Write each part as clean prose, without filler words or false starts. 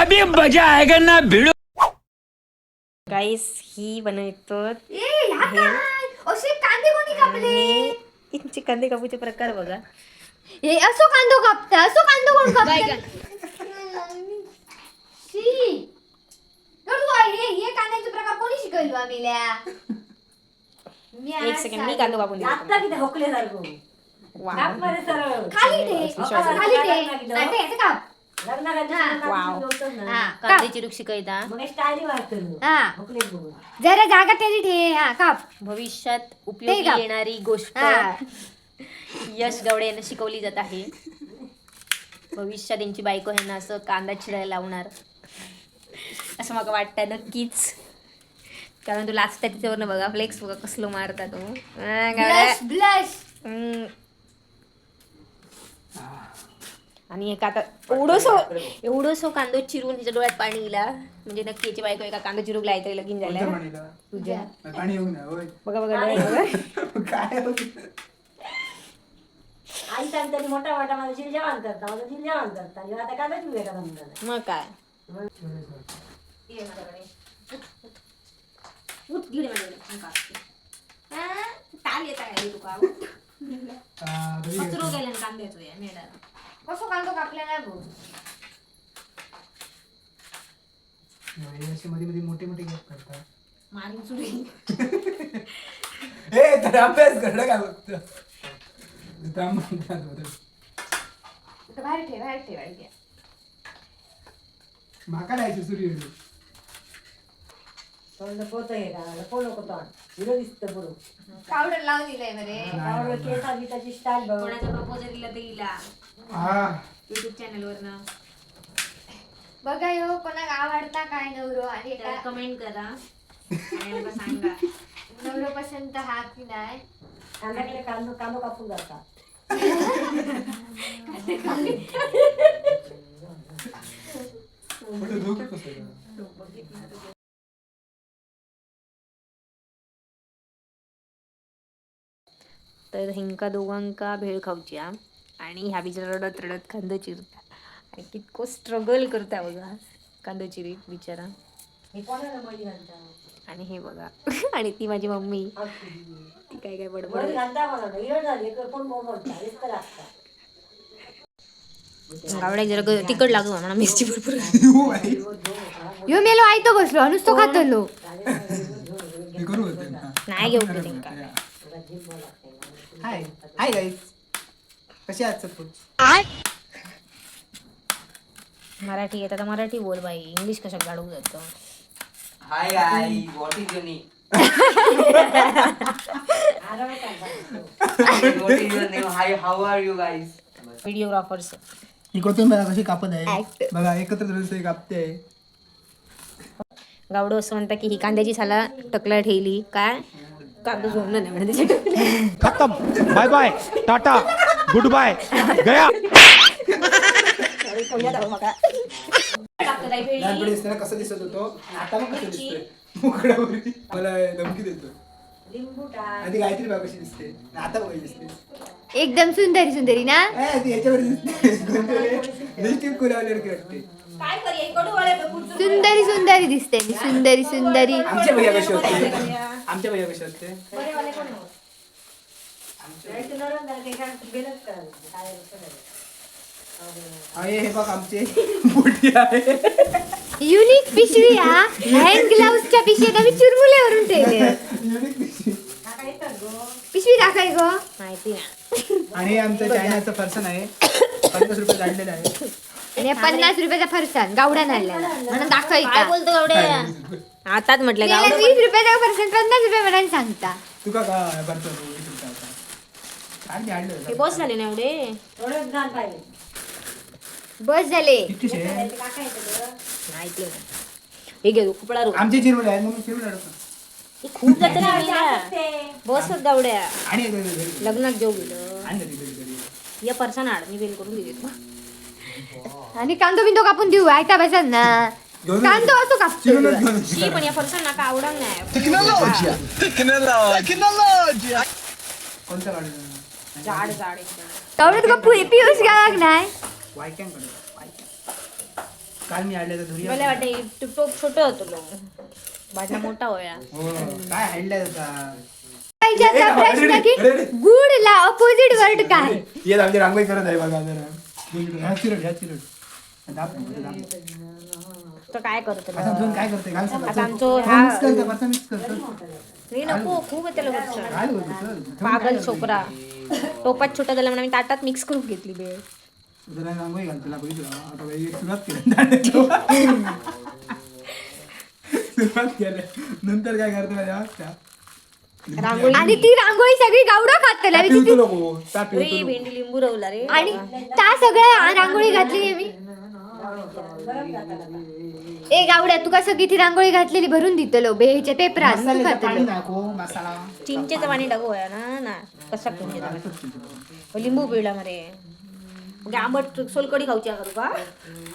अभी मजा आएगा ना भिड़ो. गाईस ही बनवतो असे कांदे कोणी कापले यांचे कांदे कापूचे प्रकार बघा. हे असो कांदो कापता असो कांदो कोण कापता हे कांद्याचे प्रकार कोणी शिकवलो आम्हीला एक सेकंड मी कांदो कापून देतो. आता किती होकले सारखं वाव. काप मध्ये सरळ खाली ठे याचं काप वाव. हा, कांदे चिरूक शिकयता. मग स्टाईल वाटतो हा. होकले बघून जरा जागा त्याची ठे हा काप भविष्यात उपयोगी का? येणारी गोष्ट हा. यश गावडे यांना शिकवली जात आहे. भविष्यात त्यांची बायको ह्यांना असं कांदा चिरायला लावणार असं मला वाटतं नक्कीच. कारण तू लास्ट त्याच्यावरनं बघा फ्लेक्स बघा कसलं मारता तो. हा, गावड्या. ब्लश आणि एका आता एवढंसो कांदो चिरून तिच्या डोळ्यात पाणी येला म्हणजे नक्की याची बायको एका कांदो चिरूक लायतरी लगीन झाल्या तुझ्या. बघा बघा आई सांगते मोठा मोठा माझा जीव जेवण करता माझा जीव जेवण करता आणि आता काय जीव एका म्हणतात मग काय ताल येता काय तुका कचरो गेला कांद्याचो या मेडाला. कसो कांदो कापला नाही भाऊ मध्ये मध्ये मोठे मोठे गॅप करतात. मारून सुरी ए तर अभ्यास घडलं काय बघतो बाहेर ठेव माका जायचं सूर्य तोंड पोत आहे का पोलो को तोंड हिरो दिसतं बरोबर पावडर लावून दिलाय बरे त्यावर केसा बिसाची स्टाईल बघ कोणाचा प्रपोजल दिला ते इला हा युट्यूब चॅनल वरनं. बघा यो कोणाक आवडता काय नवरो आणि त्याला कमेंट करा आणि आम्हाला सांगा. नवरो पसंत हा की नाही कांद्याकडे कांदो कांदो कापून जातात तर हिंका दोघांका भेळ खाऊची आणि ह्या बिचारा रडत रडत कांदो चिरता आणि कितको स्ट्रगल करता बघा कांदो चिरीत बिचारा. हे कोणाला मळी घालता आणि हे बघा आणि ती माझी मम्मी ती काय काय बडबड. मळी घालता कोणाला हिरो झाली कोण बोलता हेच तर असतात गावड्या जरा तिकड लागू म्हणा मिरची भरपूर. यो मेलो आयतो बसलो नुसतो खातलो नाही घेऊ दे तिंका. हाय हाय गाईज कसे आहात सपोज. मराठी येत आता मराठी बोल बाई इंग्लिश कशात गाडू जातो. Hi guys, what is your name? What is your name? Hi, how are you guys? Videographers इकडून बघा कशी कापत आहे बघा एकत्र रस्ते कापते. गावडो असं म्हणता की ही कांद्याची साला टकला ठेवली काय कांदा झोमलं नाही म्हणजे त्याच्या खत्म. Bye bye tata goodbye गया. लहानपणी असताना कसं दिसत होतो आता मग कसं दिसतोय मुकड्यावरी मला धमकी देतो. लिंबू टाक आधी गायत्री बघा कशी दिसते आता बघा दिसते एकदम सुंदरी ना ती याच्यावर दिसते लिपस्टिक कुलावल्यावर वाटते. सुंदरी दिसते सुंदरी आमच्या भैया कशी होते आमच्या भैया कशी होते नरम झालं काही काय बेलच करायला काय अरे हे बघ आमचे मोठी आहे युनिक पिशवी हा हँड ग्लाउजच्या पिशवीत आम्ही चुरमुल्यावरून ठेवले युनिक पिशवी. काय येतात गो पिशवी दाखवाय गो माहिती ना. आणि आमचं चायनाचं फरसन आहे 50 रुपये काढलेलं आहे. आणि 50 रुपयाचा फरसाण गावडा आणलेला म्हणून काय दाखवायचा बोलतो गावड्या आताच म्हटलं त्याला गावडं 20 रुपयाचा फरसाण 50 रुपये म्हणून सांगता तुका काय भरतो काय आणलं हे बस झाले ना एवढे थोडंच घाल पाहिजे बस झाले किती शे काका येतं माहिती नाही. हे घे कुपडा रो आमचे चिरवले आहेत मग चिरवले अडकतो. खूप जात ना बसच गावड्या आणि लग्नात जेव गेलं आणि घरी या पर्सन आड मी बेल करून दिली आणि कांदो बिंदो कापून देऊ ऐका बसात ना कांदो असो कापतो शी पण या पर्सन नाका आवडत नाही. कोणतं काढलं जाड जाड एकदम तेवढं तुका पियुष गावाक नाही वायक्यांकडे काल मी हाडले तर धुरी मला वाटते टोप छोटं होतं लो भाजला मोठा होया काय हाडले होता पाहिजेचा प्रश्न की गुड ला ऑपोजिट वर्ड काय ये आमची रांगोळी करत आहे बघा जरा ह्या चिरड दाब दाब तर काय करतो आता दोन काय करते घाल आता आमचं ह्या मिक्स करते बसा मिक्स करते रे नको खूप त्याला वरचं. काय होतं चल पागल छोकरा टोपात छोटा झाला म्हणून आम्ही ताटात मिक्स करून घेतली बेळ जरा रांगोळी घाल तुला बघितलं आता बाई सुरुवात केली सुरुवात केलं नंतर काय करते माझ्या रांगोळी आणि ती रांगोळी सगळी गावडा खातला पिवतो नको त्या रे, पिवतो भेंडी लिंबू रवला रे आणि त्या सगळ्या रांगोळी घातली मी ए गावड्या तुका सगळी ती रांगोळी घातलेली भरून दितलो बेच्या पेपरात तू पाणी खातलो टाको मसाला चिंचेचं पाणी टाकू होया ना कसा चिंचेचं लिंबू पिळला मरे मग आंबट सोलकडी खाऊची करू का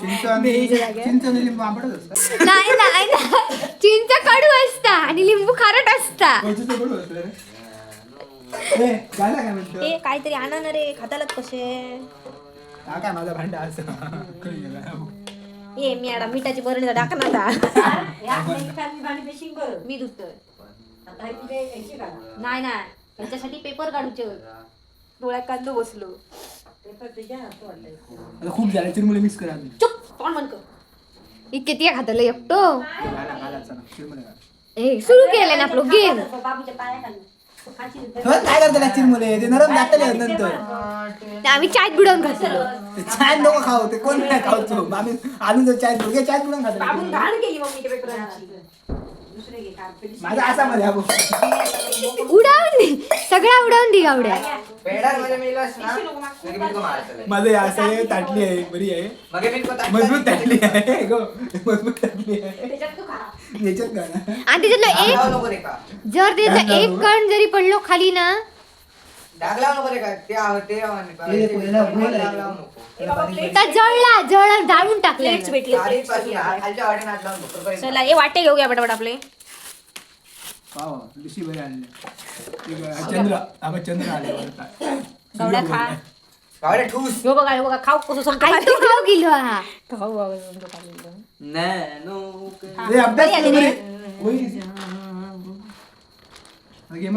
चिंच आणि लिंबू आंबटच असतं नाही नाही नाही. चिंच कडू असता आणि लिंबू खारट असता गायला काय म्हणतो हे काहीतरी आणा ना रे खातालाच कसे हा काय माझा भांडा असं ये मी आडा मिठाची बरणी टाका ना आता मी धुतोय नाही ना त्याच्यासाठी पेपर काढूचे डोळ्यात कांदो बसलो आता खूप झाले चिरमुले मिक्स करा आधी. चुप कोण म्हण कर इतके ती खातलं एकटो घाला चला चिरमुले घाला. ए सुरू केलं ना आपलं गेम बाबूच्या पायाखाली तर काय करते चिरमुले ते नरम जातले नंतर आम्ही चायत बुडवून खातलो ते चाय नको खाऊ ते कोण नाही खाऊचो आम्ही आलू चाय दोघे चाय पुढून बाबून खातो घाण केली मम्मीच्या पेपराची दुसरे घे कार्पेट माझा असा मध्ये हा बघ. उडवून दे सगळ्या उडवून दे गावड्या पेडार मध्ये मिळालास ना मगे मी तुला मारतले माझं हे असं आहे ताटली आहे बरी आहे मगे मी तुला मजबूत ताटली आहे गो मजबूत ताटली आहे त्याच्यात तू खा याच्यात का ना आणि त्याच्यातलं एक डाग नको रे का जर त्याचा एक कण जरी पडलो खाली ना डाग लावू नको रे का ते ते पहिला गोल आहे. डाग लावू नको तर जळला जाळून टाकले प्लेट्स भेटले आधीपासून खालच्या वाटेने हात लावून नको करेन. चला हे वाटे घेऊया पटापट आपले पाव दिशी बरी आणले चंद्र आम्ही चंद्र आले वरता. गवड्या खा गावाला ठूस हो बघा खाऊ कसं सांगतो आई तो खाऊ गेलो हा खाऊ बाबा तुमचं खाल्लेलं. नॅनो रे अभ्यास आली करू रे. रे होय.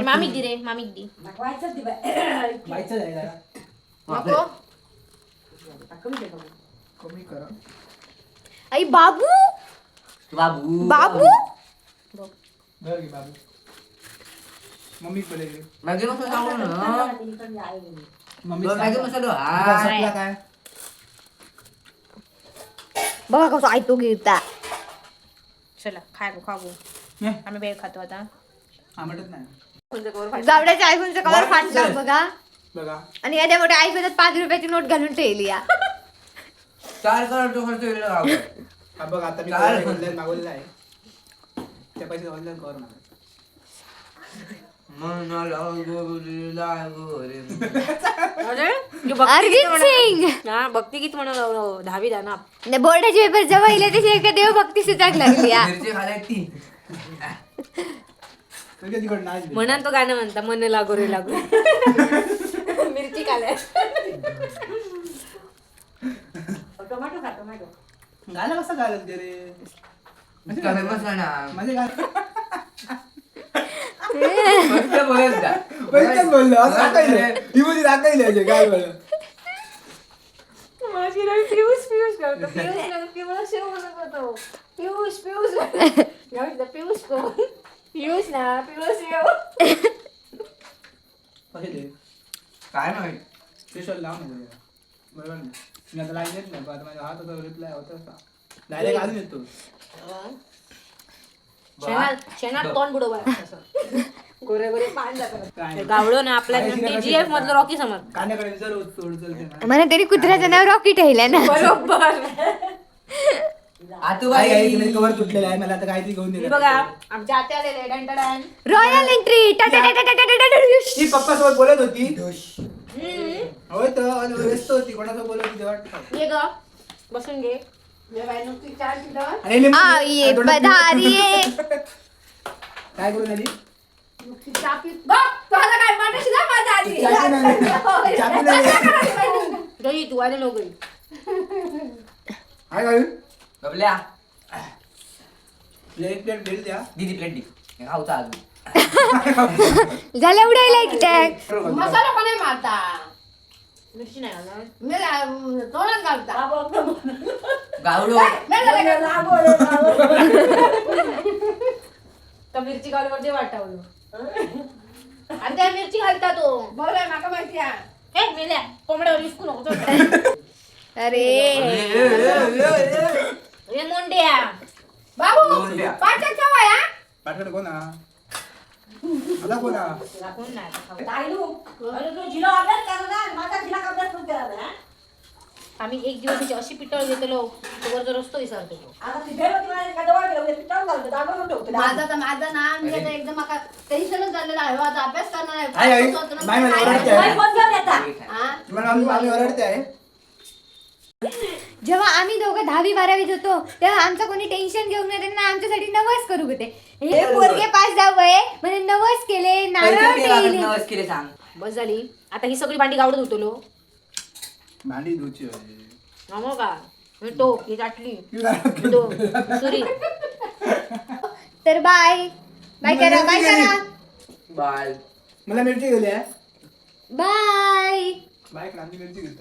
मामीक दी रे मामीक दी दाखवायचंच ती बाई. बाईचं आहे जरा. नको कमी करा आई बाबू बाबू बाबू धर घे बाबू मम्मी कडे घे. मगे मस्त सांगू ना तिकडे आई गेली. मम्मी मगे सांग. मस्त तुला हा संपला काय बघा कसं आई तो गिरता चला खाय खाऊ ने, आम्ही बेळ खातो आता आंबटच नाही गावड्याच्या आयफोनचं कवर फाटलं बघा बघा आणि एवढ्या मोठ्या आयफोनात 5 रुपयाची नोट घालून ठेवली या 4 करोड तो खर्च केलेला गाव हा बघ आता मी काय? ऑनलाईन मागवलेला आहे त्या पैसे ऑनलाईन कवर मागा मनाला गोरीला गोरे अर्जित सिंग हा भक्ती गीत म्हणून 10वी ना बोर्डाचे पेपर जवळ येले तशी एका देवभक्ती सुद्धा लागली या मिरची खालाय ती तिकडं नाच बी. म्हणून तो गाणं म्हणता मन लागो रे लागो मिरची खाल्या टोमॅटो खा टोमॅटो गाणं कसं गायलं ते रे इतका फेमस आहे ना माझे गाणं फक्त बोलत जा पहिलेच बोललो असं राखायलं ही मुली राखायला यायचे काय बोललं माझी रवी पियुष पियुष करतो पियुष शेव म्हणत होतो पियुष पियुष कोण पियुष ना पियुष शेव पहिले काय माहित स्पेशल लाव ना जरा. बरोबर ना मी आता लाईन येत नाही पण आता माझ्या हात रिप्लाय होत असा डायरेक्ट अजून येतो शेणात तोंड बुडवाय गोरे गोरे पान जातात काय गावडो ना आपल्या TGF मधलं रॉकी समज कान्याकडे विचार सोड चलते ना मला तरी कुत्र्याचं नाव रॉकी ठेवलं ना बरोबर आतू काय बाई आहे कवर तुटलेला आहे मला आता काहीतरी घेऊन हे दिलं बघा आमच्या आते आलेले डंटडान रॉयल एंट्री ती पप्पा सोबत बोलत होती होय तर आणि व्यस्त होती कोणासोबत बोलत होती वाटतं ये ग बसून घे ये बाई नुकती चार तिथं आणि लिंबू- ये तोंडात पधारी काय करून आली नुकती चहा पीत बघ तुला काय मानशी ना माझ्या आधी चाकू नाही. चाकू नाही. गई तू आले नको काय घालून बबल्या एक प्लेट बिल द्या. दीदी प्लेट दी खाऊचा अजून झालं उडायला की टॅग मसाला पण नाही मारता मिरची नाही घालणार. मी तोंडात घालता गावडो तर मिरची घालून ते वाटावलं आणि त्या मिरची घालता तो बरं माका माहिती आहे हे मेल्या कोंबड्यावर विसकू नको चल. अरे हे मोंड्या बाबू दोंड्या. पाठक ठेवा या पाठवलं कोणा मला कोणा कोण नाही आता खाऊ. ताईनू, अरे तू जिला अभ्यास करा ना, माझा जिला अभ्यास पण करा ना. आम्ही एक दिवस त्याची अशी पितळ घेतलो तो जर रस्तो विसरतो तो. आता ती भेवती मला का जवळ गेलं, पिठावर घालतो, दाबून ठेवतो. माझा ना मी आता एकदम माका टेन्शनच झालेलं आहे हो, आता अभ्यास करणार आहे आई, आई, पाऊस होतो ना, नाही, मला काय ओरडते. नाही. फोन घेऊन येता. हा? मला आम्ही ओरडते आहे. जेव्हा आम्ही दोघं 10वी-12वीत होतो तेव्हा आमचं कोणी टेन्शन घेऊन नाही त्यांना आमच्यासाठी नवस करू होते हे पोरगे पास जावंय म्हणजे नवस केले नारळ पैसे ठेवले नवस केले सांग बस झाली आता ही सगळी भांडी गावडत होतो लो भांडी धुची होती. मग का हे टोप ही चाटली सुरी तर बाय बाय करा बाय करा बाय मला मिरची गेली आहे बाय बाय क्रांती मिरची घेतो.